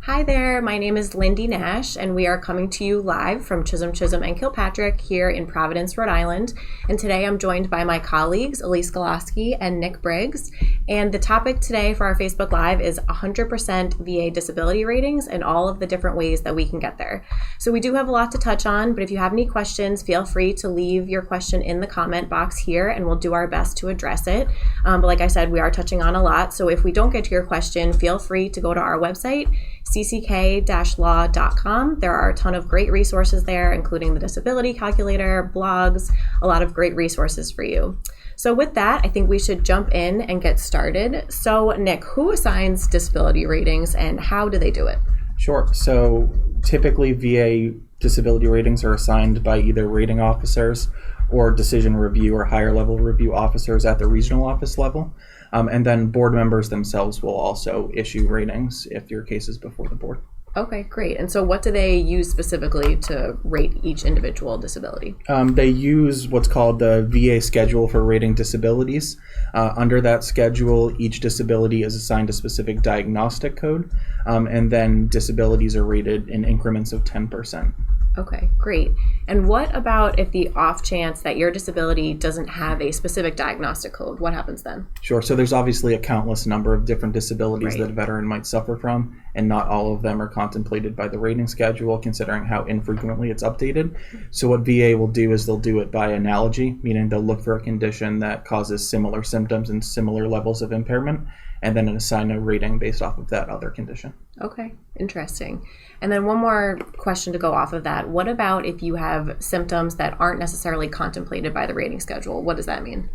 Hi there, my name is Lindy Nash, and we are coming to you live from Chisholm, and Kilpatrick here in Providence, Rhode Island. And today I'm joined by my colleagues, Elise Goloski and Nick Briggs. And the topic today for our Facebook Live is 100% VA disability ratings and all of the different ways that we can get there. So we do have a lot to touch on, but if you have any questions, feel free to leave your question in the comment box here, and we'll do our best to address it. But like I said, we are touching on a lot, so if we don't get to your question, feel free to go to our website, cck-law.com. There are a ton of great resources there, including the disability calculator, blogs, a lot of great resources for you. So with that, I think we should jump in and get started. So Nick, who assigns disability ratings and how do they do it? Sure. So typically VA disability ratings are assigned by either rating officers or decision review or higher level review officers at the regional office level. And then board members themselves will also issue ratings if your case is before the board. Okay, great. And so what do they use specifically to rate each individual disability? They use what's called the VA schedule for rating disabilities. Under that schedule, each disability is assigned a specific diagnostic code, and then disabilities are rated in increments of 10%. Okay, great. And what about if the off chance that your disability doesn't have a specific diagnostic code? What happens then? Sure. So there's obviously a countless number of different disabilities Right. that a veteran might suffer from, and not all of them are contemplated by the rating schedule, considering how infrequently it's updated. So what VA will do is they'll do it by analogy, meaning they'll look for a condition that causes similar symptoms and similar levels of impairment, and then assign a rating based off of that other condition. Okay, interesting. And then one more question to go off of that. What about if you have symptoms that aren't necessarily contemplated by the rating schedule? What does that mean?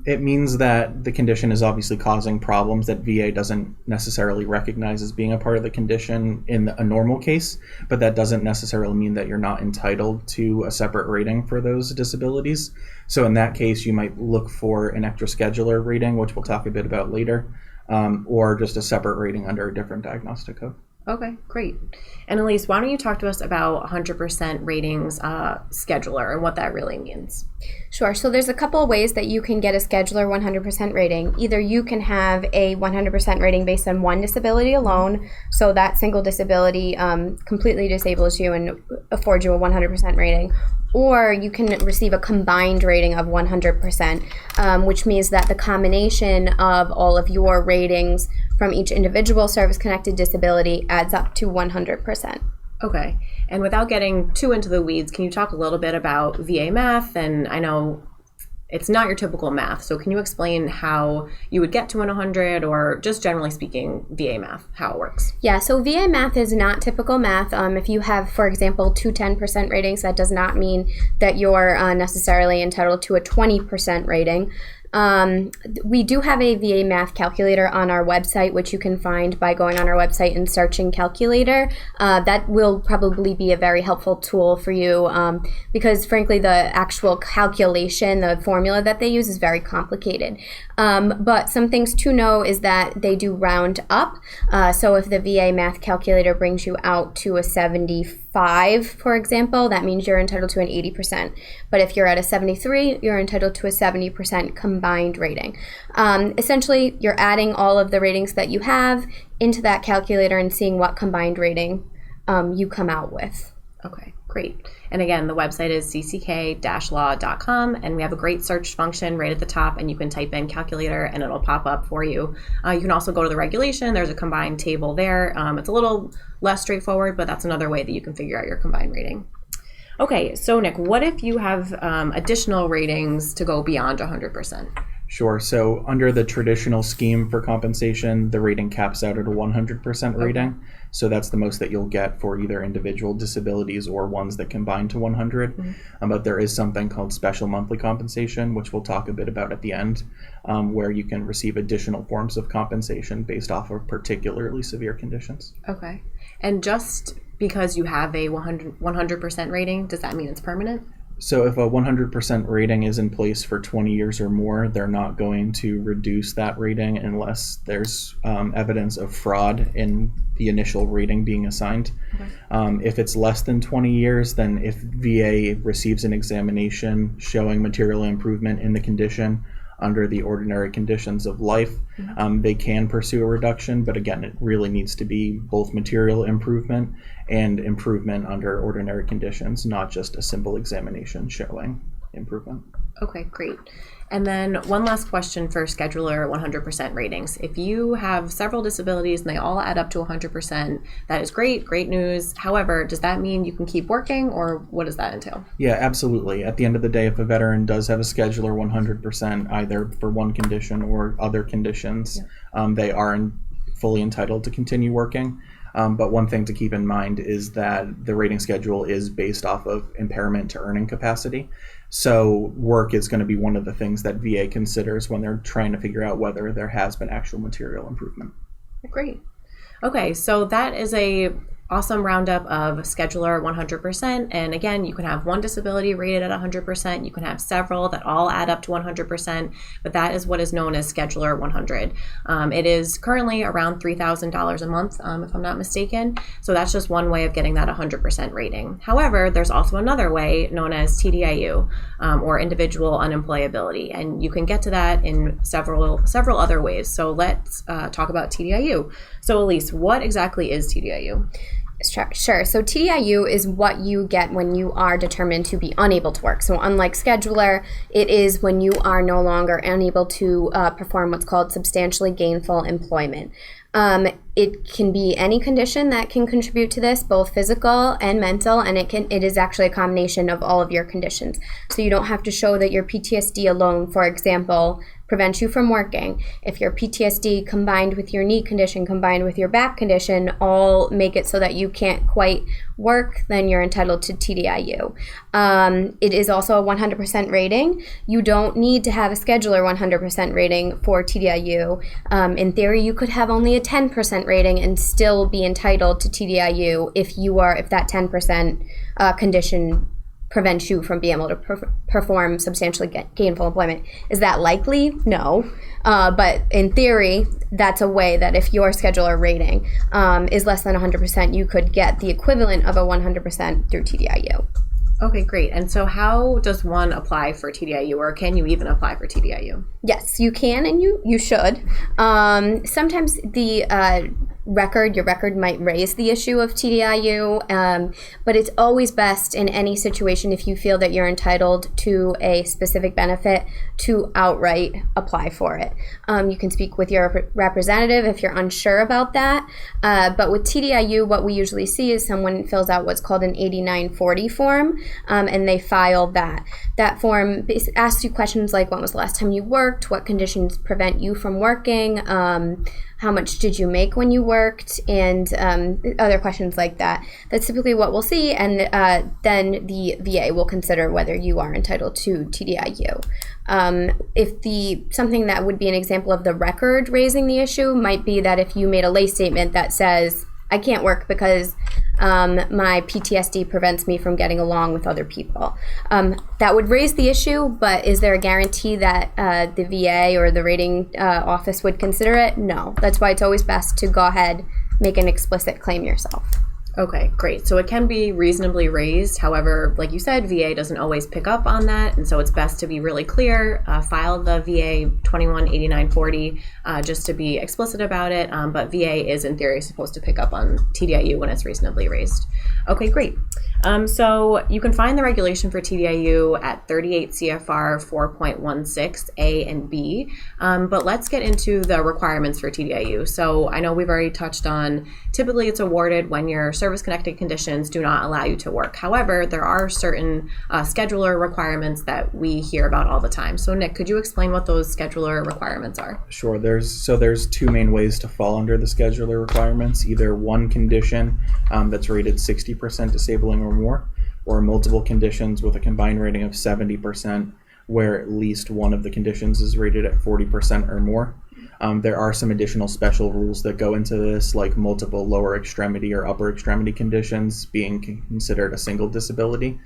It means that the condition is obviously causing problems that VA doesn't necessarily recognize as being a part of the condition in a normal case, but that doesn't necessarily mean that you're not entitled to a separate rating for those disabilities. So in that case, you might look for an extraschedular rating, which we'll talk a bit about later, or just a separate rating under a different diagnostic code. Okay, great. And Elise, why don't you talk to us about 100% ratings scheduler and what that really means? Sure. So there's a couple of ways that you can get a Schedular 100% rating. Either you can have a 100% rating based on one disability alone, so that single disability completely disables you and affords you a 100% rating. Or you can receive a combined rating of 100%, which means that the combination of all of your ratings from each individual service-connected disability adds up to 100%. Okay. And without getting too into the weeds, can you talk a little bit about VA math? And I know it's not your typical math, so can you explain how you would get to an 100, or just generally speaking, VA math, how it works? Yeah, so VA math is not typical math. If you have, for example, two 10% ratings, that does not mean that you're necessarily entitled to a 20% rating. We do have a VA math calculator on our website, which you can find by going on our website and searching calculator. That will probably be a very helpful tool for you because frankly the actual calculation, the formula that they use is very complicated. But some things to know is that they do round up. So if the VA math calculator brings you out to a 75, for example, that means you're entitled to an 80%. But if you're at a 73, you're entitled to a 70% combined rating. Essentially, you're adding all of the ratings that you have into that calculator and seeing what combined rating you come out with. Okay, great. And again, the website is cck-law.com, and we have a great search function right at the top, and you can type in calculator and it'll pop up for you. You can also go to the regulation. There's a combined table there. It's a little less straightforward, but that's another way that you can figure out your combined rating. Okay, so Nick, what if you have additional ratings to go beyond 100%? Sure. So under the traditional scheme for compensation, the rating caps out at a 100% rating. Okay. So that's the most that you'll get for either individual disabilities or ones that combine to 100. Mm-hmm. But there is something called special monthly compensation, which we'll talk a bit about at the end, where you can receive additional forms of compensation based off of particularly severe conditions. Okay. And just because you have a 100% rating, does that mean it's permanent? So if a 100% rating is in place for 20 years or more, they're not going to reduce that rating unless there's evidence of fraud in the initial rating being assigned. Okay. If it's less than 20 years, then if VA receives an examination showing material improvement in the condition, under the ordinary conditions of life, they can pursue a reduction, but again, it really needs to be both material improvement and improvement under ordinary conditions, not just a simple examination showing improvement. Okay, great. And then one last question for Schedular 100% ratings. If you have several disabilities and they all add up to 100%, that is great news. However, does that mean you can keep working, or what does that entail? Yeah, absolutely. At the end of the day, if a veteran does have a Schedular 100%, either for one condition or other conditions, they are fully entitled to continue working. But one thing to keep in mind is that the rating schedule is based off of impairment to earning capacity. So work is going to be one of the things that VA considers when they're trying to figure out whether there has been actual material improvement. Great. Okay, so that is a awesome roundup of Schedular 100%. And again, you can have one disability rated at 100%. You can have several that all add up to 100%, but that is what is known as Schedular 100. It is currently around $3,000 a month, if I'm not mistaken. So that's just one way of getting that 100% rating. However, there's also another way known as TDIU, or individual unemployability. And you can get to that in several other ways. So let's talk about TDIU. So Elise, what exactly is TDIU? Sure. So TDIU is what you get when you are determined to be unable to work. So unlike Schedular, it is when you are no longer unable to perform what's called substantially gainful employment. It can be any condition that can contribute to this, both physical and mental, and it is actually a combination of all of your conditions. So you don't have to show that your PTSD alone, for example, prevents you from working. If your PTSD combined with your knee condition, combined with your back condition, all make it so that you can't quite work, then you're entitled to TDIU. It is also a 100% rating. You don't need to have a Schedular 100% rating for TDIU. In theory, you could have only a 10% rating and still be entitled to TDIU if that 10% condition prevents you from being able to perform substantially gainful employment. Is that likely? No. But in theory, that's a way that if your Schedular rating is less than 100%, you could get the equivalent of a 100% through TDIU. Okay, great. And so how does one apply for TDIU, or can you even apply for TDIU? Yes, you can, and you should. Sometimes your record might raise the issue of TDIU, but it's always best in any situation, if you feel that you're entitled to a specific benefit, to outright apply for it. You can speak with your representative if you're unsure about that, but with TDIU, what we usually see is someone fills out what's called an 8940 form, and they file that. That form asks you questions like, when was the last time you worked, what conditions prevent you from working, how much did you make when you worked, and other questions like that. That's typically what we'll see, and then the VA will consider whether you are entitled to TDIU. Something that would be an example of the record raising the issue might be that if you made a lay statement that says, I can't work because my PTSD prevents me from getting along with other people. That would raise the issue, but is there a guarantee that the VA or the rating office would consider it? No. That's why it's always best to go ahead, make an explicit claim yourself. Okay, great. So it can be reasonably raised. However, like you said, VA doesn't always pick up on that. And so it's best to be really clear, file the VA 218940 just to be explicit about it. But VA is in theory supposed to pick up on TDIU when it's reasonably raised. Okay, great. So you can find the regulation for TDIU at 38 CFR 4.16 A and B. But let's get into the requirements for TDIU. So I know we've already touched on, typically it's awarded when your service-connected conditions do not allow you to work. However, there are certain schedular requirements that we hear about all the time. So Nick, could you explain what those schedular requirements are? Sure. There's two main ways to fall under the schedular requirements: either one condition that's rated 60% disabling or more, or multiple conditions with a combined rating of 70%, where at least one of the conditions is rated at 40% or more. There are some additional special rules that go into this, like multiple lower extremity or upper extremity conditions being considered a single disability.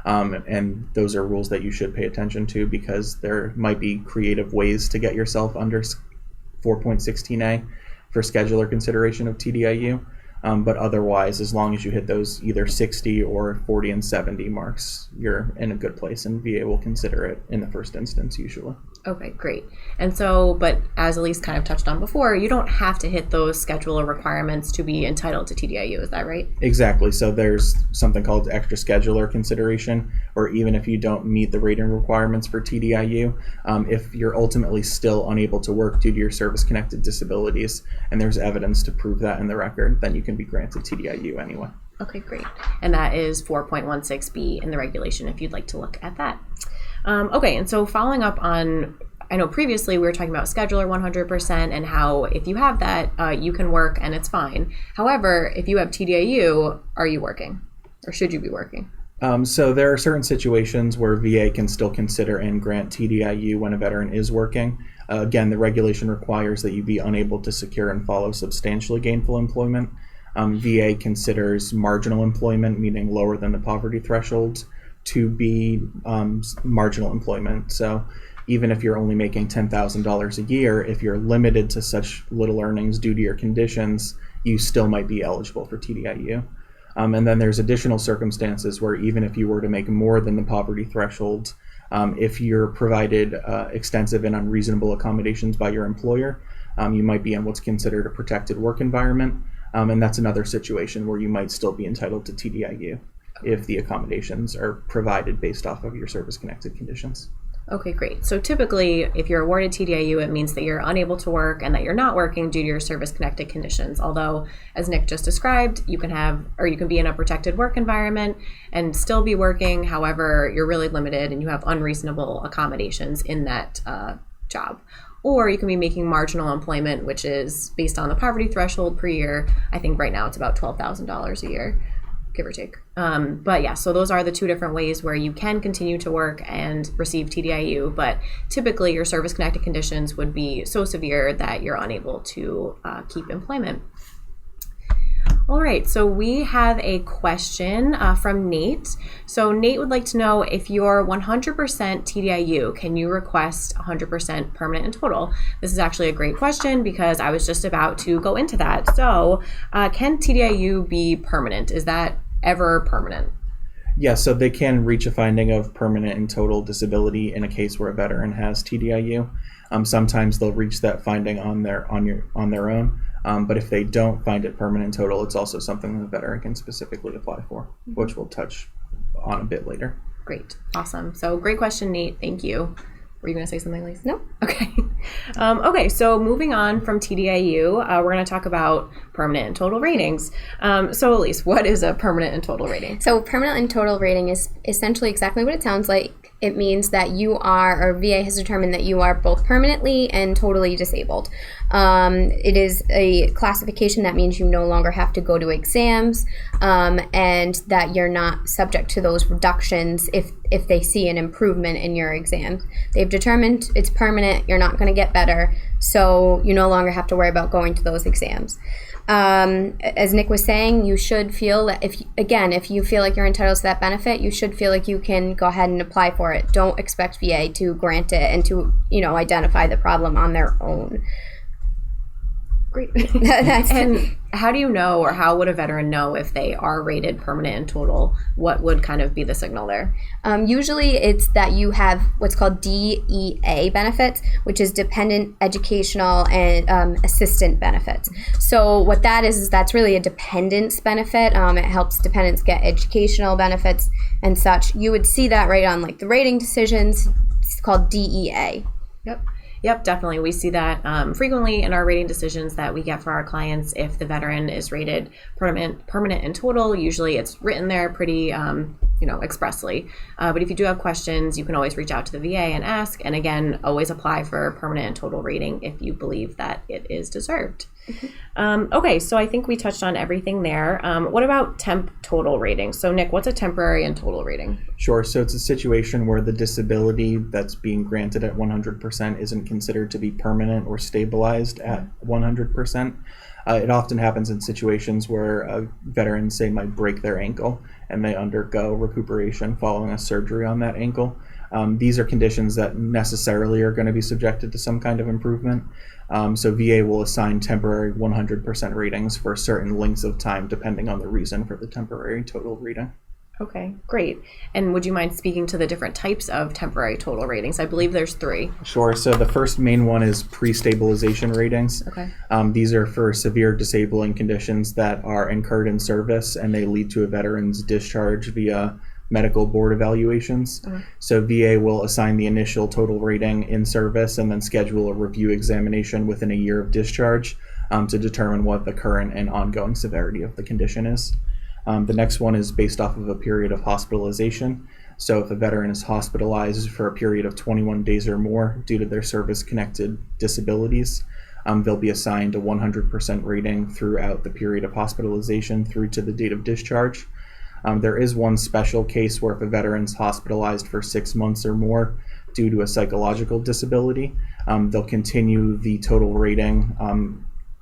And those are rules that you should pay attention to, because there might be creative ways to get yourself under 4.16A for schedular consideration of TDIU. But otherwise, as long as you hit those either 60 or 40 and 70 marks, you're in a good place, and VA will consider it in the first instance usually. Okay, great. And so, but as Elise kind of touched on before, you don't have to hit those scheduler requirements to be entitled to TDIU. Is that right? Exactly. So there's something called extraschedular consideration, or even if you don't meet the rating requirements for TDIU, if you're ultimately still unable to work due to your service-connected disabilities, and there's evidence to prove that in the record, then you can be granted TDIU anyway. Okay, great. And that is 4.16b in the regulation if you'd like to look at that. Okay, and so following up on, I know previously we were talking about Schedular 100% and how if you have that, you can work and it's fine. However, if you have TDIU, are you working or should you be working? So there are certain situations where VA can still consider and grant TDIU when a veteran is working. Again, the regulation requires that you be unable to secure and follow substantially gainful employment. VA considers marginal employment, meaning lower than the poverty thresholds, to be marginal employment. So even if you're only making $10,000 a year, if you're limited to such little earnings due to your conditions, you still might be eligible for TDIU. And then there's additional circumstances where even if you were to make more than the poverty threshold, if you're provided extensive and unreasonable accommodations by your employer, you might be in what's considered a protected work environment. And that's another situation where you might still be entitled to TDIU if the accommodations are provided based off of your service-connected conditions. Okay, great. So typically, if you're awarded TDIU, it means that you're unable to work and that you're not working due to your service-connected conditions. Although, as Nick just described, you can be in a protected work environment and still be working. However, you're really limited and you have unreasonable accommodations in that job. Or you can be making marginal employment, which is based on the poverty threshold per year. I think right now it's about $12,000 a year, give or take. But yeah, so those are the two different ways where you can continue to work and receive TDIU, but typically your service-connected conditions would be so severe that you're unable to keep employment. All right, so we have a question from Nate. So Nate would like to know, if you're 100% TDIU, can you request 100% permanent and total? This is actually a great question because I was just about to go into that. So can TDIU be permanent? Is that ever permanent? Yeah, so they can reach a finding of permanent and total disability in a case where a veteran has TDIU. Sometimes they'll reach that finding on their own. But if they don't find it permanent and total, it's also something the veteran can specifically apply for, which we'll touch on a bit later. Great. Awesome. So great question, Nate. Thank you. Were you going to say something, Lisa? No. Okay. Okay, so moving on from TDIU, we're going to talk about permanent and total ratings. So Elise, what is a permanent and total rating? So permanent and total rating is essentially exactly what it sounds like. It means that you are, or VA has determined that you are both permanently and totally disabled. It is a classification that means you no longer have to go to exams, and that you're not subject to those reductions if they see an improvement in your exams. They've determined it's permanent, you're not going to get better, so you no longer have to worry about going to those exams. As Nick was saying, you should feel that if you feel like you're entitled to that benefit, you should feel like you can go ahead and apply for it. Don't expect VA to grant it and to, identify the problem on their own. Great. And how do you know, or how would a veteran know if they are rated permanent and total? What would kind of be the signal there? Usually it's that you have what's called DEA benefits, which is dependent educational and assistant benefits. So what that is that's really a dependence benefit. It helps dependents get educational benefits and such. You would see that right on like the rating decisions. It's called DEA. Yep, definitely. We see that frequently in our rating decisions that we get for our clients. If the veteran is rated permanent and total, usually it's written there pretty, expressly. But if you do have questions, you can always reach out to the VA and ask. And again, always apply for permanent and total rating if you believe that it is deserved. Okay, so I think we touched on everything there. What about temp total rating? So Nick, what's a temporary and total rating? Sure. So it's a situation where the disability that's being granted at 100% isn't considered to be permanent or stabilized at 100%. It often happens in situations where veterans, say, might break their ankle and they undergo recuperation following a surgery on that ankle. These are conditions that necessarily are going to be subjected to some kind of improvement. So VA will assign temporary 100% ratings for certain lengths of time depending on the reason for the temporary total rating. Okay, great. And would you mind speaking to the different types of temporary total ratings? I believe there's 3. Sure. So the first main one is Prestabilization ratings. Okay. These are for severe disabling conditions that are incurred in service, and they lead to a veteran's discharge via medical board evaluations. Okay. So VA will assign the initial total rating in service and then schedule a review examination within a year of discharge to determine what the current and ongoing severity of the condition is. The next one is based off of a period of hospitalization. So if a veteran is hospitalized for a period of 21 days or more due to their service-connected disabilities, they'll be assigned a 100% rating throughout the period of hospitalization through to the date of discharge. There is one special case where if a veteran's hospitalized for 6 months or more due to a psychological disability, they'll continue the total rating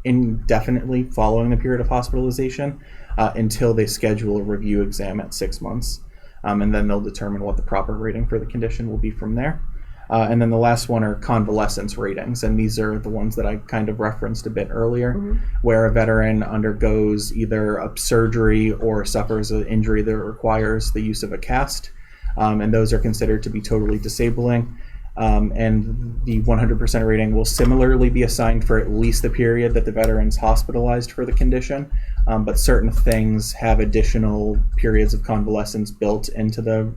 indefinitely following the period of hospitalization until they schedule a review exam at 6 months. And then they'll determine what the proper rating for the condition will be from there. And then the last one are convalescence ratings, and these are the ones that I kind of referenced a bit earlier, where a veteran undergoes either a surgery or suffers an injury that requires the use of a cast, and those are considered to be totally disabling. And the 100% rating will similarly be assigned for at least the period that the veteran's hospitalized for the condition, but certain things have additional periods of convalescence built into the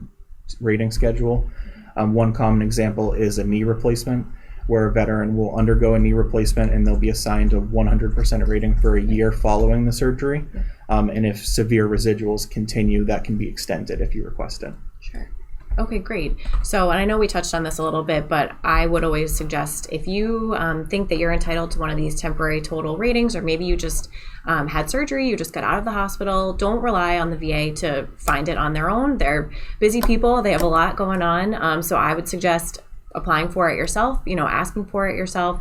rating schedule. One common example is a knee replacement, where a veteran will undergo a knee replacement and they'll be assigned a 100% rating for a year following the surgery. And if severe residuals continue, that can be extended if you request it. Sure. Okay, great. So, and I know we touched on this a little bit, but I would always suggest if you think that you're entitled to one of these temporary total ratings, or maybe you just had surgery, you just got out of the hospital, don't rely on the VA to find it on their own. They're busy people. They have a lot going on. So I would suggest applying for it yourself, asking for it yourself.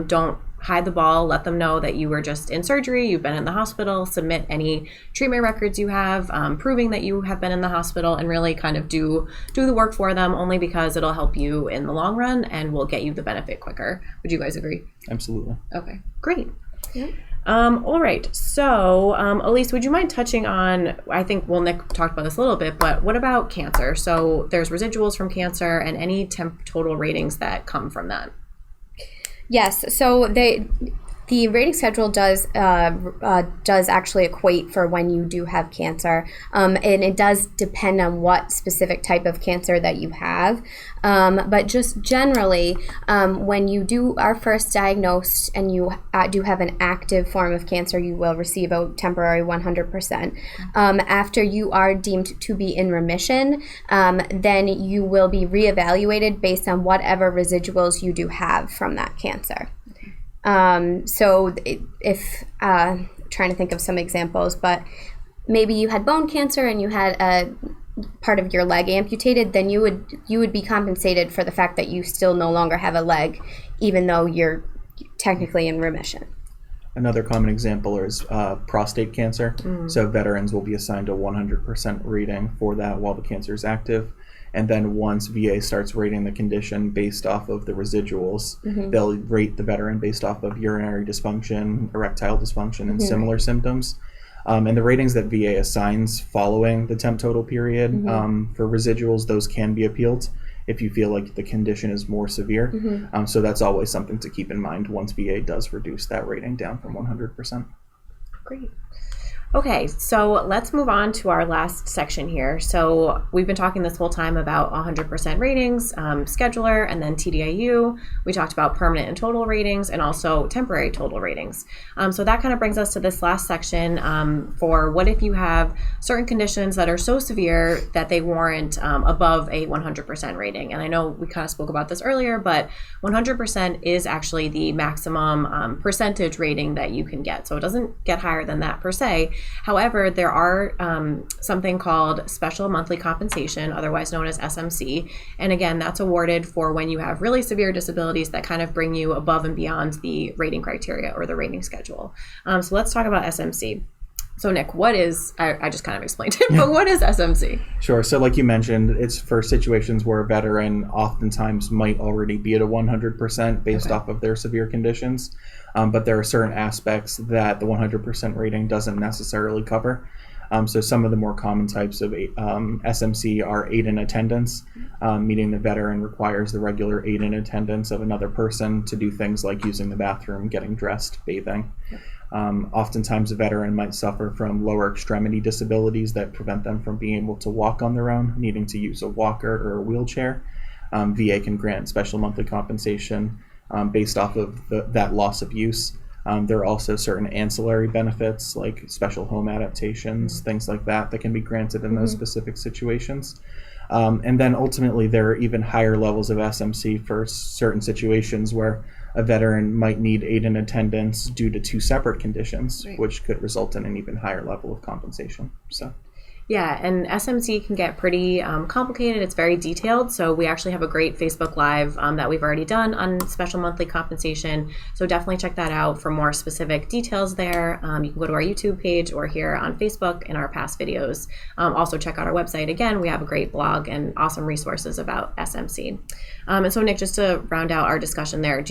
Don't hide the ball. Let them know that you were just in surgery, you've been in the hospital, submit any treatment records you have, proving that you have been in the hospital, and really kind of do the work for them, only because it'll help you in the long run and will get you the benefit quicker. Would you guys agree? Absolutely. Okay, great. Yeah. All right. So, Elise, would you mind touching on, I think, Nick talked about this a little bit, but what about cancer? So there's residuals from cancer and any temp total ratings that come from that. Yes, so the rating schedule does actually equate for when you do have cancer, and it does depend on what specific type of cancer that you have. But just generally, when you are first diagnosed and you do have an active form of cancer, you will receive a temporary 100%. After you are deemed to be in remission, then you will be reevaluated based on whatever residuals you do have from that cancer. So if trying to think of some examples, but maybe you had bone cancer and you had a part of your leg amputated, then you would be compensated for the fact that you still no longer have a leg, even though you're technically in remission. Another common example is prostate cancer. So veterans will be assigned a 100% rating for that while the cancer is active. And then once VA starts rating the condition based off of the residuals, they'll rate the veteran based off of urinary dysfunction, erectile dysfunction, and similar symptoms. And the ratings that VA assigns following the temp total period for residuals, those can be appealed if you feel like the condition is more severe. So that's always something to keep in mind once VA does reduce that rating down from 100%. Great. Okay, so let's move on to our last section here. So we've been talking this whole time about 100% ratings, Schedular, and then TDIU. We talked about permanent and total ratings, and also temporary total ratings. So that kind of brings us to this last section for what if you have certain conditions that are so severe that they warrant above a 100% rating. And I know we kind of spoke about this earlier, but 100% is actually the maximum percentage rating that you can get. So it doesn't get higher than that per se. However, there are something called special monthly compensation, otherwise known as SMC. And again, that's awarded for when you have really severe disabilities that kind of bring you above and beyond the rating criteria or the rating schedule. So let's talk about SMC. So Nick, what is, I just kind of explained it, but what is SMC? Sure. So like you mentioned, it's for situations where a veteran oftentimes might already be at a 100% based off of their severe conditions. But there are certain aspects that the 100% rating doesn't necessarily cover. So some of the more common types of SMC are aid in attendance, meaning the veteran requires the regular aid in attendance of another person to do things like using the bathroom, getting dressed, bathing. Oftentimes a veteran might suffer from lower extremity disabilities that prevent them from being able to walk on their own, needing to use a walker or a wheelchair. VA can grant special monthly compensation based off of that loss of use. There are also certain ancillary benefits like special home adaptations, things like that can be granted in those specific situations. And then ultimately there are even higher levels of SMC for certain situations where a veteran might need aid in attendance due to two separate conditions, which could result in an even higher level of compensation. So. Yeah, and SMC can get pretty complicated. It's very detailed. So we actually have a great Facebook Live that we've already done on special monthly compensation. So definitely check that out for more specific details there. You can go to our YouTube page or here on Facebook in our past videos. Also check out our website. Again, we have a great blog and awesome resources about SMC. And so Nick, just to round out our discussion there,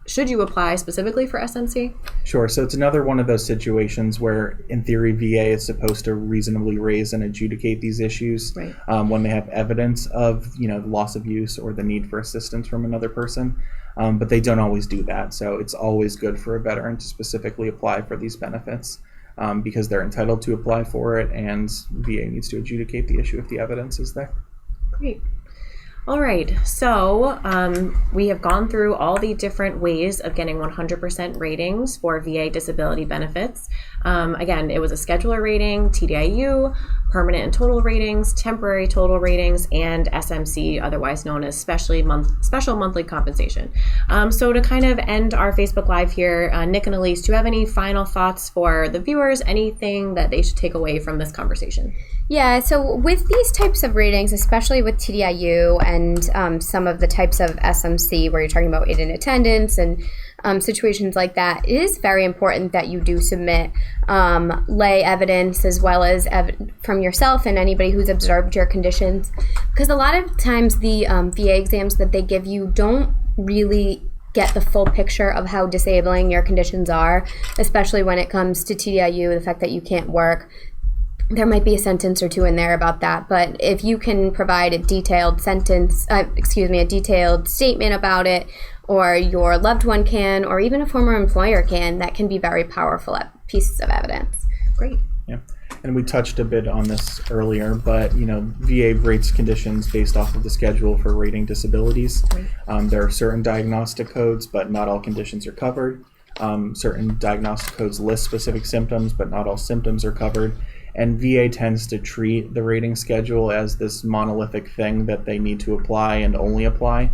should you apply specifically for SMC? Sure. So it's another one of those situations where, in theory, VA is supposed to reasonably raise and adjudicate these issues when they have evidence of, loss of use or the need for assistance from another person. But they don't always do that. So it's always good for a veteran to specifically apply for these benefits because they're entitled to apply for it, and VA needs to adjudicate the issue if the evidence is there. Great. All right, so we have gone through all the different ways of getting 100% ratings for VA disability benefits. Again, it was a schedular rating, TDIU, permanent and total ratings, temporary total ratings, and SMC, otherwise known as special monthly compensation. So to kind of end our Facebook Live here, Nick and Elise, do you have any final thoughts for the viewers? Anything that they should take away from this conversation? Yeah, so with these types of ratings, especially with TDIU and some of the types of SMC where you're talking about aid in attendance and situations like that, it is very important that you do submit lay evidence as well as from yourself and anybody who's observed your conditions, because a lot of times the VA exams that they give you don't really get the full picture of how disabling your conditions are, especially when it comes to TDIU, the fact that you can't work. There might be a sentence or two in there about that, but if you can provide a detailed a detailed statement about it, or your loved one can, or even a former employer can, that can be very powerful pieces of evidence. Great. Yeah, and we touched a bit on this earlier, but VA rates conditions based off of the schedule for rating disabilities. There are certain diagnostic codes, but not all conditions are covered. Certain diagnostic codes list specific symptoms, but not all symptoms are covered. And VA tends to treat the rating schedule as this monolithic thing that they need to apply and only apply.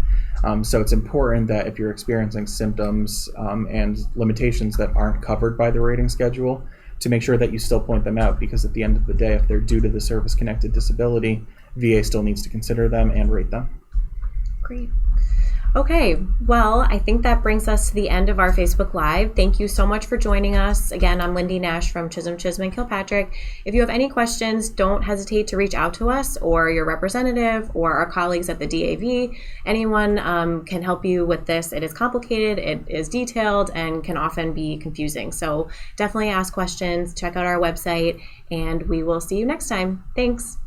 So it's important that if you're experiencing symptoms and limitations that aren't covered by the rating schedule, to make sure that you still point them out, because at the end of the day, if they're due to the service-connected disability, VA still needs to consider them and rate them. Great. Okay, well, I think that brings us to the end of our Facebook Live. Thank you so much for joining us. Again, I'm Lindy Nash from Chisholm, and Kilpatrick. If you have any questions, don't hesitate to reach out to us or your representative or our colleagues at the DAV. Anyone can help you with this. It is complicated, it is detailed, and can often be confusing. So definitely ask questions, check out our website, and we will see you next time. Thanks.